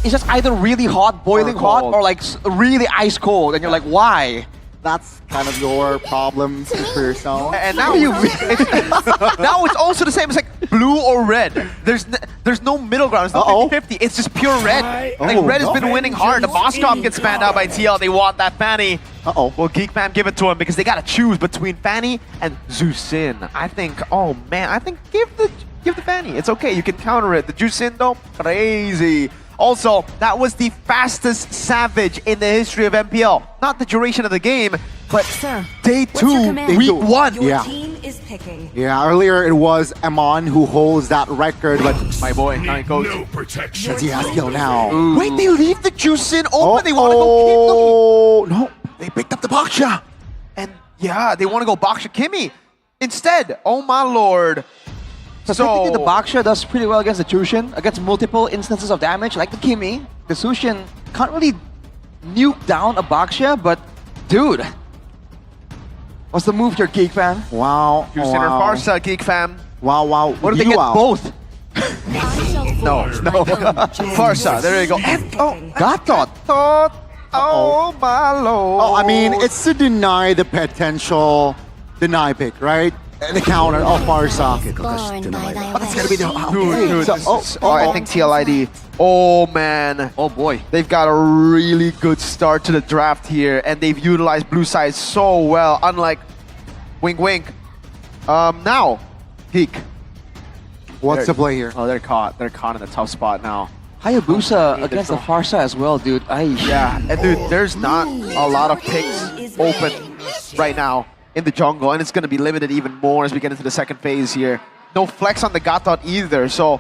it's just either really hot, boiling hot, or like really ice cold, and you're like, why? That's kind of your problem for yourself. And now now it's also the same. It's like blue or red. There's no middle ground. It's not 50-50. It's just pure red. Like red has been winning hard. The Moskov gets banned out by TL. They want that Fanny. Well, Geek Fam give it to him because they gotta choose between Fanny and Zusin. I think. Oh man, I think give the Fanny. It's okay. You can counter it. The Zusin though, crazy. Also, that was the fastest Savage in the history of MPL. Not the duration of the game, but day 2, week 1. Your team is picking. Yeah, earlier it was Amon who holds that record, but my boy, now he goes. No protection. since he has kill now. Ooh. Wait, they leave the Juicin open. They want to go keep them. No, they picked up the Baksha. And yeah, they want to go Baksha Kimi instead. Oh my lord. So technically the Baksha does pretty well against the Jushin, against multiple instances of damage, like the Kimi. The Sushin can't really nuke down a Baksha, but dude, what's the move here, Geek Fam? Wow. Jushin or Farsa, Geek Fam. Wow. What if they get both? No. Farsa, there you go. And, Gatot. Oh my lord. Oh, I mean, it's to deny the potential deny pick, right? The counter of Farsa. But it's gonna be the Dude, I think TLID. Oh man. Oh boy. They've got a really good start to the draft here, and they've utilized blue side so well, unlike Wink Wink. Now, Geek. What's the play here? Oh, they're caught. They're caught in a tough spot now. Hayabusa against the Farsa as well, dude. Yeah, and dude, there's not a lot of picks open right now in the jungle, and it's going to be limited even more as we get into the second phase here. No flex on the Gatot either, so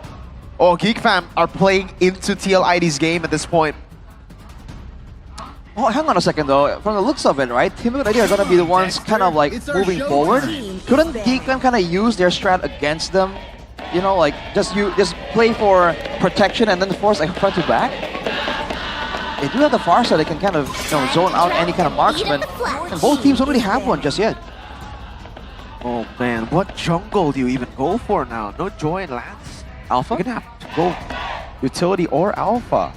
Geek Fam are playing into TLID's game at this point. Oh, hang on a second though. From the looks of it, right? Team ID are gonna be the ones kind of like moving forward. Couldn't Geek Fam kind of use their strat against them? You know, like just play for protection and then force like front to back. They do have the Farsa. They can kind of zone out any kind of marksman. And both teams don't really have one just yet. Oh man, what jungle do you even go for now? No Joy and Lance? Alpha? You're gonna have to go utility or Alpha.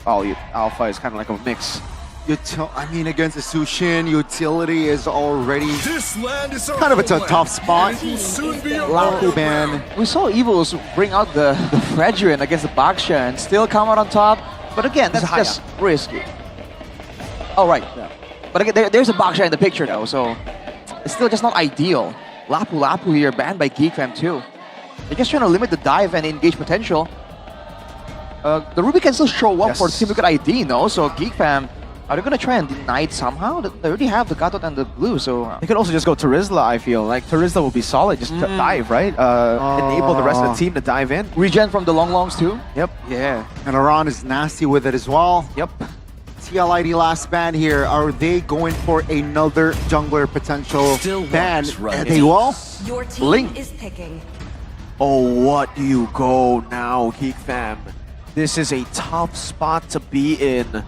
Oh, Alpha is kind of like a mix. I mean, against the Sushin, utility is already This land is kind of a tough spot. soon be Laku ban. We saw Evils bring out the Fredrin against the Baksha and still come out on top. But again, that's just risky. Oh, right. Yeah. But again, there's a Baksha in the picture though, so it's still just not ideal. Lapu here, banned by Geek Fam too. They're just trying to limit the dive and engage potential. The Ruby can still show up for Team ID, no? So Geek Fam, are they going to try and deny it somehow? They already have the Gatot and the blue, so... They could also just go Terizla, I feel. Like, Terizla will be solid, just to dive, right? Enable the rest of the team to dive in. Regen from the longs too? Yep. Yeah. And Aran is nasty with it as well. Yep. TLID last ban here. Are they going for another jungler potential ban? They will. Your team Link. is picking. Oh, what do you go now, Geek Fam? This is a tough spot to be in.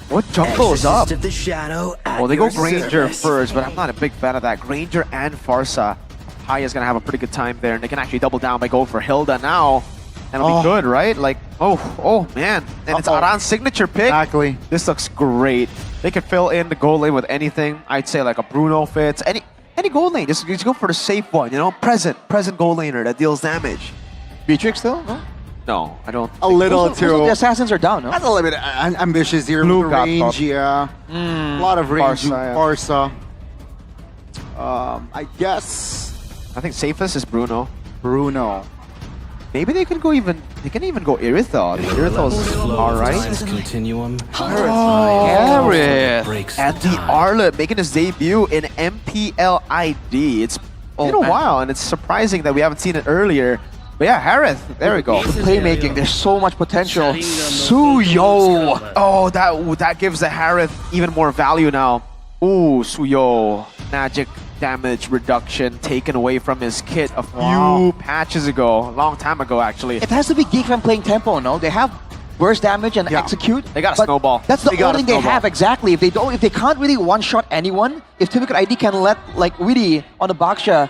What jungle is up? Of the shadow Well, they go Granger first, but I'm not a big fan of that. Granger and Farsa. Haya's gonna have a pretty good time there, and they can actually double down by going for Hilda now. And it'll be good, right? Like, oh man. And it's Aran's signature pick. Exactly. This looks great. They could fill in the gold lane with anything. I'd say like a Bruno fits. Any gold lane. Just go for the safe one, you know? Present gold laner that deals damage. Beatrix still? No? No, I don't. A little too. The assassins are down, no? That's a little bit ambitious here. Blue with the range, yeah. A lot of range. Farsa, Farsa. I guess I think safest is Bruno. Bruno. Maybe they can even go Irithel. Irithel's alright. This continuum. Harith. And the Arlet making his debut in MPL ID. It's been a while, and it's surprising that we haven't seen it earlier. But yeah, Harith, there we go. Playmaking, there's so much potential. Suyo! Oh, that gives the Harith even more value now. Ooh, Suyo. Magic damage reduction taken away from his kit a few patches ago. A long time ago, actually. It has to be Geek Fam playing tempo, no? They have burst damage and execute. They got a snowball. That's the only thing they have, exactly. If they can't really one-shot anyone, if Team ID can let like Witty on the Baksha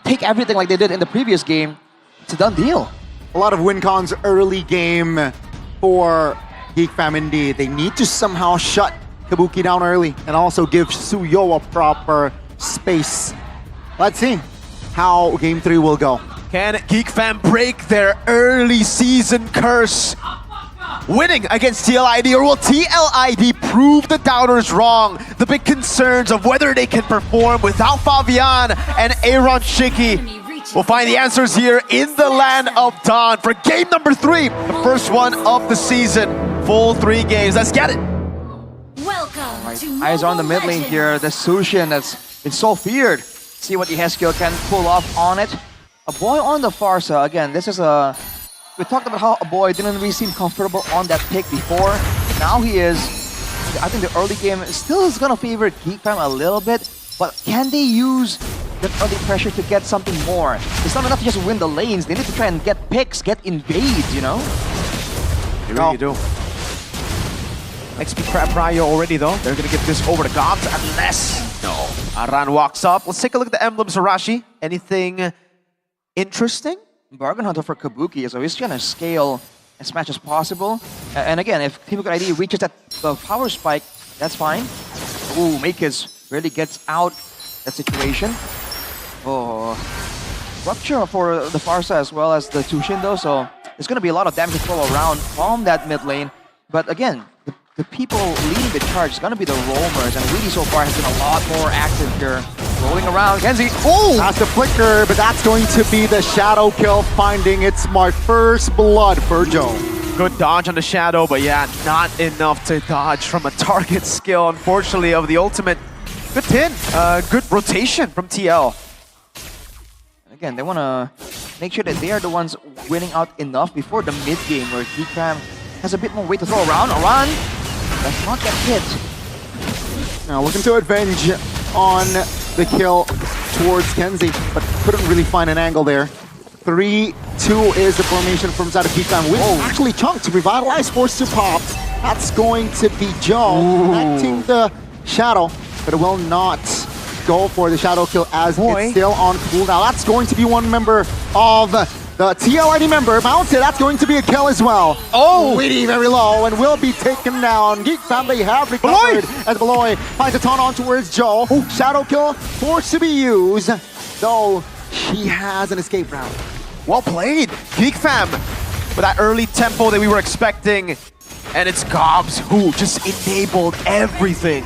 take everything like they did in the previous game, it's a done deal. A lot of win cons early game for Geek Fam indeed. They need to somehow shut Kabuki down early and also give Suyo a proper space. Let's see how Game 3 will go. Can Geek Fam break their early season curse, winning against TLID, or will TLID prove the doubters wrong? The big concerns of whether they can perform without Fabian and Aaron Shiki. We'll find the answers here in the Land of Dawn for game number 3, the first one of the season. Full 3 games. Let's get it. Welcome to Eyes on the mid lane here. The Sushin that's been so feared. See what Yeheskiel can pull off on it. A boy on the Farsa. Again, this is a... We talked about how a boy didn't really seem comfortable on that pick before. Now he is. I think the early game still is going to favor Geek Fam a little bit. But can they use that early pressure to get something more? It's not enough to just win the lanes. They need to try and get picks, get invades, you know? They really do. XP Crab Ryo already though. They're gonna give this over to Gobs unless no. Aran walks up. Let's take a look at the emblems, Harashi. Anything interesting? Bargain Hunter for Kabuki, so he's trying to scale as much as possible. And again, if Team ID reaches that power spike, that's fine. Ooh, Makis really gets out that situation. Oh, Rupture for the Farsa as well as the Tushin though, so there's gonna be a lot of damage to throw around from that mid lane. But again, the people leading the charge is going to be the roamers, and really so far has been a lot more active here. Rolling around, Kenzie. Oh! That's the flicker, but that's going to be the shadow kill, finding its mark. First blood for Joe. Good dodge on the shadow, but yeah, not enough to dodge from a target skill, unfortunately, of the ultimate. Good pin. Good rotation from TL. Again, they want to make sure that they are the ones winning out enough before the mid game, where Geek Fam has a bit more weight to throw around. Aran does not get hit. Now looking to avenge on the kill towards Kenzie, but couldn't really find an angle there. 3-2 is the formation from side of Geek Fam. With actually Chunk to revitalize, forced to pop. That's going to be Joe connecting the shadow, but it will not go for the shadow kill as it's still on cooldown. That's going to be one member of the TLID member mounted. That's going to be a kill as well. Oh! Witty very low and will be taken down. Geek Fam, they have recovered as Beloy finds a taunt on towards Joe. Shadow kill forced to be used, though she has an escape route. Well played, Geek Fam, with that early tempo that we were expecting. And it's Gobs who just enabled everything.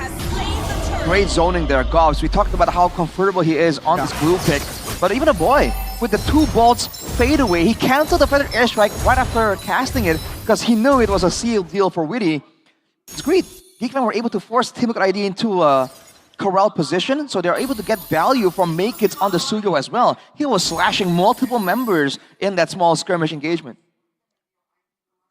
Great zoning there, Gobs. We talked about how comfortable he is on this blue pick. But even a boy, with the 2 bolts fade away, he canceled the feathered airstrike right after casting it because he knew it was a sealed deal for Witty. It's great. Geek Fam were able to force Team ID into a corral position, so they're able to get value from Makits on the Suyo as well. He was slashing multiple members in that small skirmish engagement.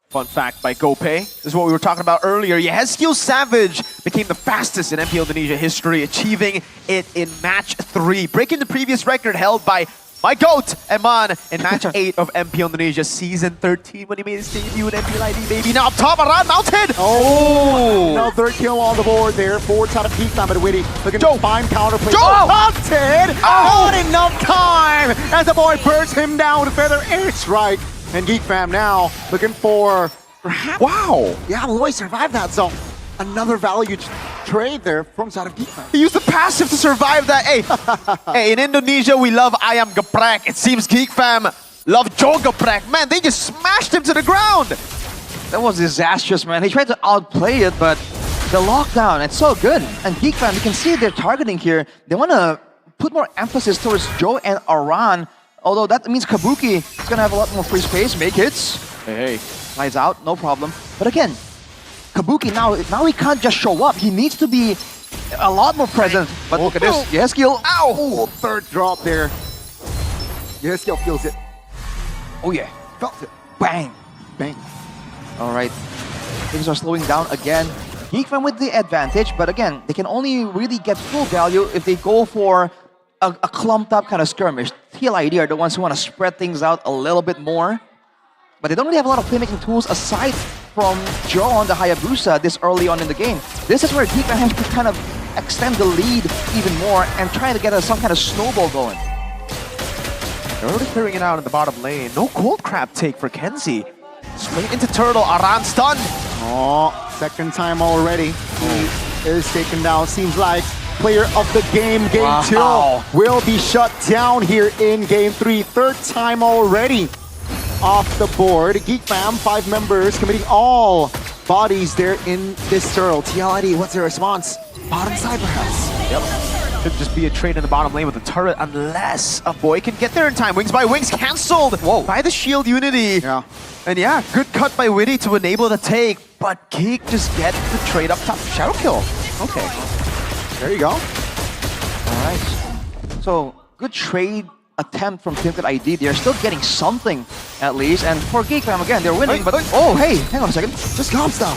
Fun fact by GoPay. This is what we were talking about earlier. Yeheskiel Savage became the fastest in MPL Indonesia history, achieving it in match 3, breaking the previous record held by my GOAT, Eman, in match 8 of MPL Indonesia Season 13 when he made his debut in MPL ID, baby. Now up top, Aran mounted! Oh! Another kill on the board there. Forward side of Geek Fam, but Witty looking to find counterplay. Mounted! Not enough time as the boy bursts him down with feather airstrike. And Geek Fam now looking for perhaps... Wow! Yeah, Loy survived that, so another value trade there from side of Geek Fam. He used the passive to survive that. Hey, hey, in Indonesia, we love Ayam Geprek. It seems Geek Fam love Joe Geprek. Man, they just smashed him to the ground. That was disastrous, man. He tried to outplay it, but the lockdown, it's so good. And Geek Fam, you can see they're targeting here. They want to put more emphasis towards Joe and Aran. Although that means Kabuki is going to have a lot more free space. Make hits. Hey. Slides out, no problem. But again, Kabuki now he can't just show up. He needs to be a lot more present. But look at this. Yeheskiel. Ow! Oh, third drop there. Yeheskiel feels it. Oh yeah. Felt it. Bang. Bang. All right. Things are slowing down again. Geek Fam with the advantage, but again, they can only really get full value if they go for a clumped up kind of skirmish. TLID are the ones who want to spread things out a little bit more. But they don't really have a lot of playmaking tools aside from Joe on the Hayabusa this early on in the game. This is where Geek Fam has to kind of extend the lead even more and try to get some kind of snowball going. They're already clearing it out in the bottom lane. No gold crab take for Kenzie. Straight into Turtle. Aran stunned. Oh, second time already. He is taken down. Seems like player of the game, game Wow. 2, will be shut down here in game 3. Third time already off the board. Geek Fam, 5 members committing all bodies there in this turtle. TLID, what's their response? Bottom side perhaps. Yep. Could just be a trade in the bottom lane with the turret unless a boy can get there in time. Wings by Wings cancelled by the shield unity. Yeah. And yeah, good cut by Witty to enable the take, but Geek just get the trade up top. Shadow kill. Okay. There you go. All right. So good trade attempt from TLID ID. They're still getting something at least. And for Geek Fam again, they're winning. But oh, hey, hang on a second. Just comp style.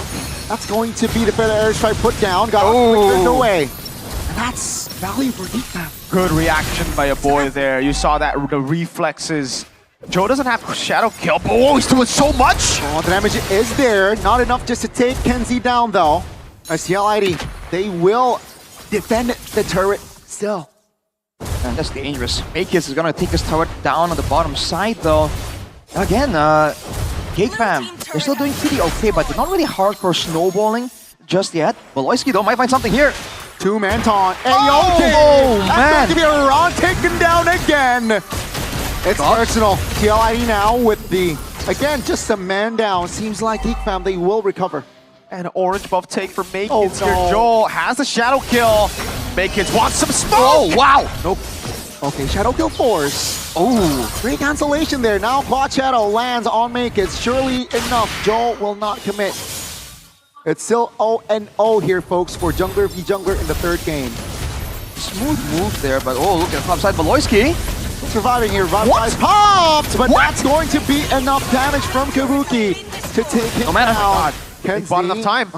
That's going to be the feather airstrike put down. Got flickered away. And that's value for Geek Fam. Good reaction by a boy there. You saw that, the reflexes. Joe doesn't have shadow kill, but oh, he's doing so much! Oh, the damage is there. Not enough just to take Kenzie down, though. As TLID, they will defend the turret still. And that's dangerous. Makis is gonna take his turret down on the bottom side, though. Again, Geek Fam, they're still doing pretty okay, but they're not really hardcore snowballing just yet. Voloisky, though, might find something here. Two-man taunt. Oh, That's going man. to be a round taken down again. It's personal. TLID now with the, again, just a man down. Seems like Geek Fam, they will recover. And orange buff take for Makins Oh, here. no. Joel has the shadow kill. Makins wants some smoke! Oh, wow! Nope. Okay, Shadow Kill Force. Oh, Great cancellation there. Now Quad Shadow lands on Make It. Surely enough, Joel will not commit. It's still 0-0 here, folks, for Jungler v Jungler in the third game. smooth move there, but oh, look at the top side. Voloisky. Surviving here, Revitalize popped, but that's going to be enough damage from Kabuki to take him Oh, man, oh my down. God. They bought enough time.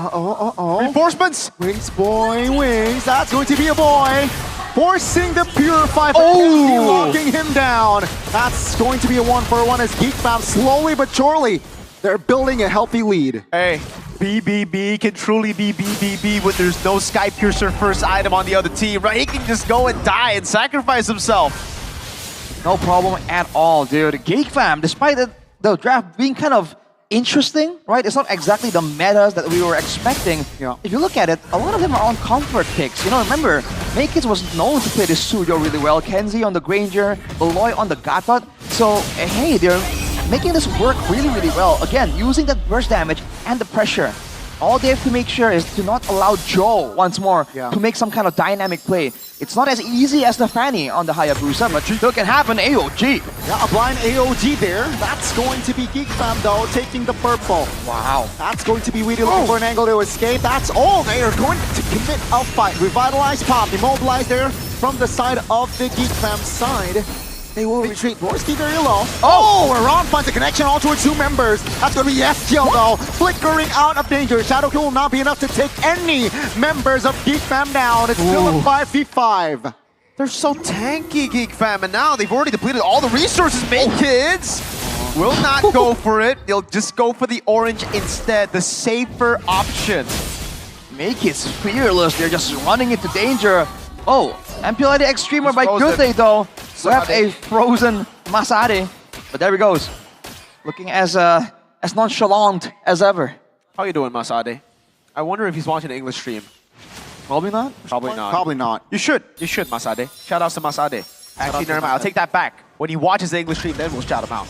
Reinforcements! Wings, boy, Wings. That's going to be a boy. Forcing the Purify, but Oh! Kenzie locking him down. That's going to be a 1-for-1 as Geek Fam slowly but surely, they're building a healthy lead. Hey, BBB can truly be BBB when there's no Sky Piercer first item on the other team, right? He can just go and die and sacrifice himself. No problem at all, dude. Geek Fam, despite the draft being kind of interesting, right? It's not exactly the metas that we were expecting. Yeah. If you look at it, a lot of them are on comfort picks. You know, remember, Makis was known to play the Suyo really well. Kenzie on the Granger, Beloy on the Gatot. So, hey, they're making this work really, really well. Again, using that burst damage and the pressure. All they have to make sure is to not allow Joe once more to make some kind of dynamic play. It's not as easy as the Fanny on the Hayabusa, but still can happen. AOG. Yeah, a blind AOG there. That's going to be Geek Fam, though, taking the purple. Wow. That's going to be really looking for an angle to escape. That's all. They are going to commit a fight. Revitalize Pop, immobilize there from the side of the Geek Fam side. They will retreat. Borski very low. Oh, Aran finds a connection all towards 2 members. That's going to be SGL though. Flickering out of danger. Shadow Kill will not be enough to take any members of Geek Fam down. It's still a 5v5. They're so tanky, Geek Fam, and now they've already depleted all the resources. Kids will not go for it. They'll just go for the orange instead, the safer option. Makis fearless. They're just running into danger. Oh, MPL ID Extremer by frozen. Gute though. We have Masade. a frozen Masade. But there he goes. Looking as nonchalant as ever. How you doing, Masade? I wonder if he's watching an English stream. Probably not. Probably not. Probably not. You should, Masade. Shout outs to Masade. Actually, never mind. I'll take that back. When he watches the English stream, then we'll shout him out.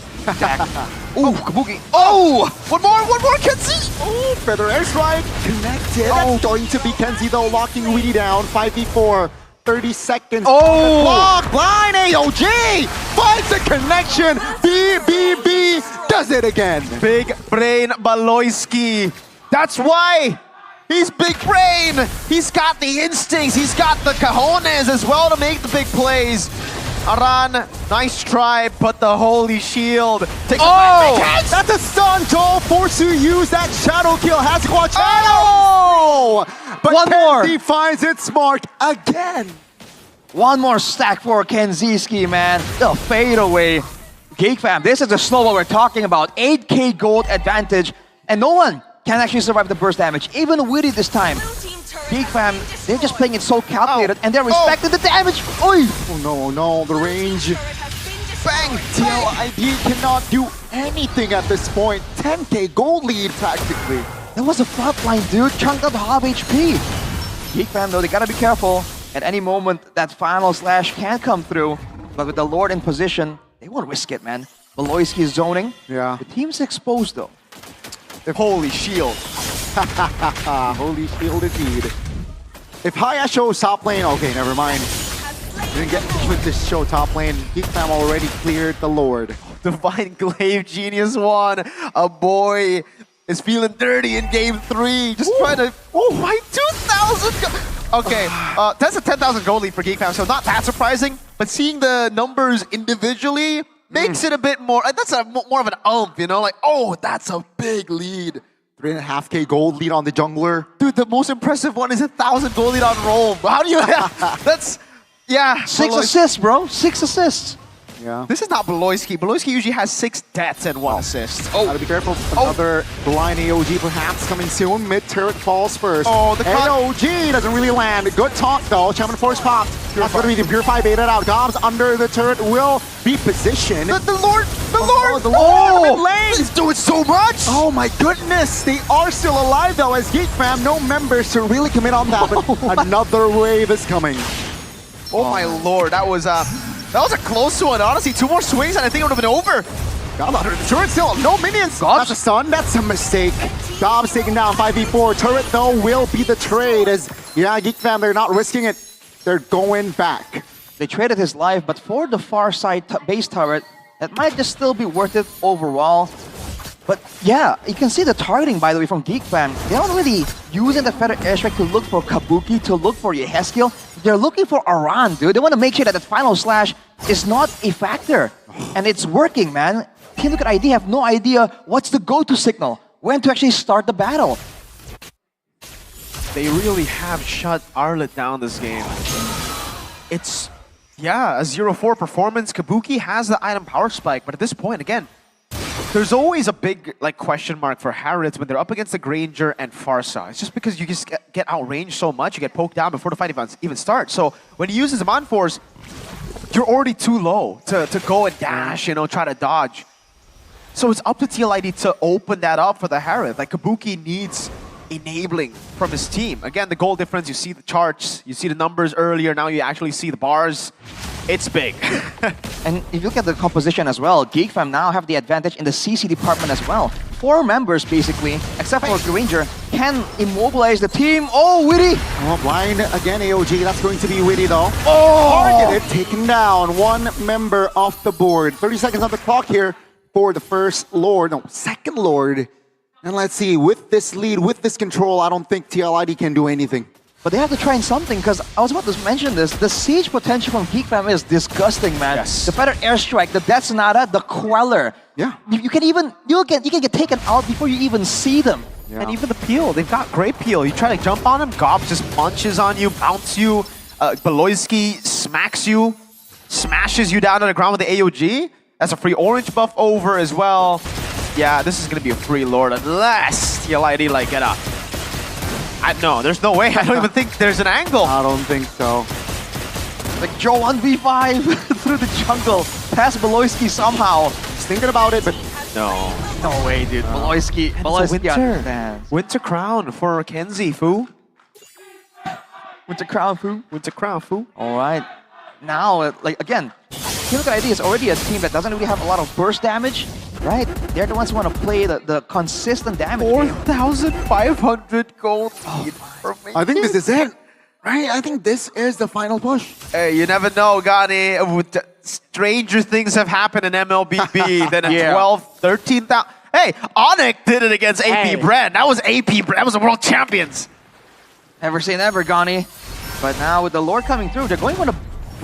Ooh, Kabuki. Oh! One more, Kenzie! Oh, Feather Airstrike connected. That's going to be Kenzie though, locking Weedy down. 5v4. 30 seconds. Oh! Block, blind AOG finds the connection. BBB does it again. Big brain Baloyski. That's why he's big brain. He's got the instincts. He's got the cojones as well to make the big plays. Aran, nice try, but the holy shield. That's a stun. Joel forced to use that shadow kill. Has to watch out. But One more. Kenzie finds its mark again. One more stack for Kenziski, man. The fadeaway. Geek Fam, this is the snowball we're talking about. 8k gold advantage, and no one can actually survive the burst damage. Even Witty this time. Geek Fam, they're just playing it so calculated, and they're respecting the damage. Oy! Oh no, the range Bang! TLID cannot do anything at this point. 10k gold lead practically. That was a front line, dude. Chunked up half HP. Geek Fam, though, they gotta be careful. At any moment, that final slash can come through. But with the Lord in position, they won't risk it, man. Beloyski is zoning. Yeah. The team's exposed, though. Holy shield. Holy shield indeed. If Haya shows top lane, okay, never mind. Didn't get with this show top lane. Geek Fam already cleared the Lord. Divine Glaive Genius 1. A boy is feeling dirty in game 3. Just trying to... Oh my, 2,000! Okay, that's a 10,000 gold lead for Geek Fam, so not that surprising. But seeing the numbers individually makes it a bit more... That's more of an ump, you know? Like, oh, that's a big lead. 3.5k gold lead on the jungler. Dude, the most impressive one is 1,000 gold lead on roll. How do you... That's... Yeah. 6 assists, bro. 6 assists. Yeah. This is not Beloyski. Beloyski usually has 6 deaths and 1 assist. Oh, gotta be careful. Another blind AOG perhaps coming soon. Mid turret falls first. Oh, the AOG doesn't really land. Good taunt though. Shaman Force popped. That's gonna be the Purify baited out. Gobs under the turret will be positioned. The Lord! The Lord! The Lord in lane! He's doing so much! Oh my goodness! They are still alive though as Geek Fam. No members to really commit on that, but another wave is coming. Oh my lord, that was a close one. Honestly, 2 more swings and I think it would have been over. Gob under the turret still. No minions. That's a stun. That's a mistake. Gob's taken down 5v4. Turret though will be the trade as Geek Fam, they're not risking it. They're going back. They traded his life, but for the far side base turret, that might just still be worth it overall. But yeah, you can see the targeting, by the way, from Geek Fam. They're not really using the Feather Airstrike to look for Kabuki, to look for Yeheskiel. They're looking for Aran, dude. They want to make sure that the final slash is not a factor. And it's working, man. Team Liquid ID have no idea what's the go-to signal, when to actually start the battle. They really have shut Arlet down this game. It's, yeah, a 0-4 performance. Kabuki has the item power spike, but at this point, again, there's always a big question mark for Harrods when they're up against the Granger and Farsa. It's just because you just get outranged so much, you get poked down before the fight even starts. So when he uses the Force, you're already too low to go and dash, you know, try to dodge. So it's up to TLID to open that up for the Harrods. Like, Kabuki needs enabling from his team. Again, the goal difference, you see the charts, you see the numbers earlier, now you actually see the bars. It's big. And if you look at the composition as well, Geek Fam now have the advantage in the CC department as well. 4 members, basically, except for Granger, can immobilize the team. Oh, Witty! Well, blind again, AOG. That's going to be Witty, though. Oh! Targeted, taken down. 1 member off the board. 30 seconds on the clock here for the first Lord. No, second Lord. And let's see, with this lead, with this control, I don't think TLID can do anything. But they have to try something, because I was about to mention this. The siege potential from Geek Fam is disgusting, man. Yes. The Feather Airstrike, the Death Sonata, the Queller. Yeah. You can get taken out before you even see them. Yeah. And even the peel, they've got great peel. You try to jump on him, Gob just punches on you, bounce you. Beloyski smacks you, smashes you down to the ground with the AOG. That's a free orange buff over as well. Yeah, this is going to be a free Lord unless TLID get up. No, there's no way. I don't even think there's an angle. I don't think so. Like Joe 1v5 through the jungle, past Beloyski somehow. He's thinking about it, but No. No way, dude. Beloyski Winter. understands. Winter Crown for Kenzie, foo. Winter Crown, foo. Winter Crown, foo. All right. Now, again, Team Liquid ID is already a team that doesn't really have a lot of burst damage, right? They're the ones who want to play the consistent damage. 4,500 gold lead for me. I think this is it, right? I think this is the final push. Hey, you never know, Gani. Stranger things have happened in MLBB than at 12, 13,000. Hey, Onyx did it against AP Brand. That was AP Brand. That was the world champions. Never say never, Gani. But now with the Lord coming through, they're going for the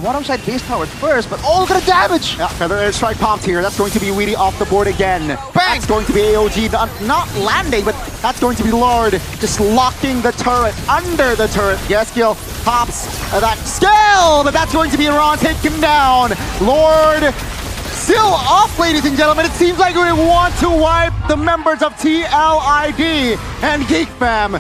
bottom side base tower first, but look at the damage! Yeah, Feather Airstrike popped here. That's going to be Weedy off the board again. Bang! That's going to be AOG, not landing, but that's going to be Lord just locking the turret, under the turret. Yeskiel pops that skill, but that's going to be Ron taken down. Lord still off, ladies and gentlemen. It seems like we want to wipe the members of TLID and Geek Fam.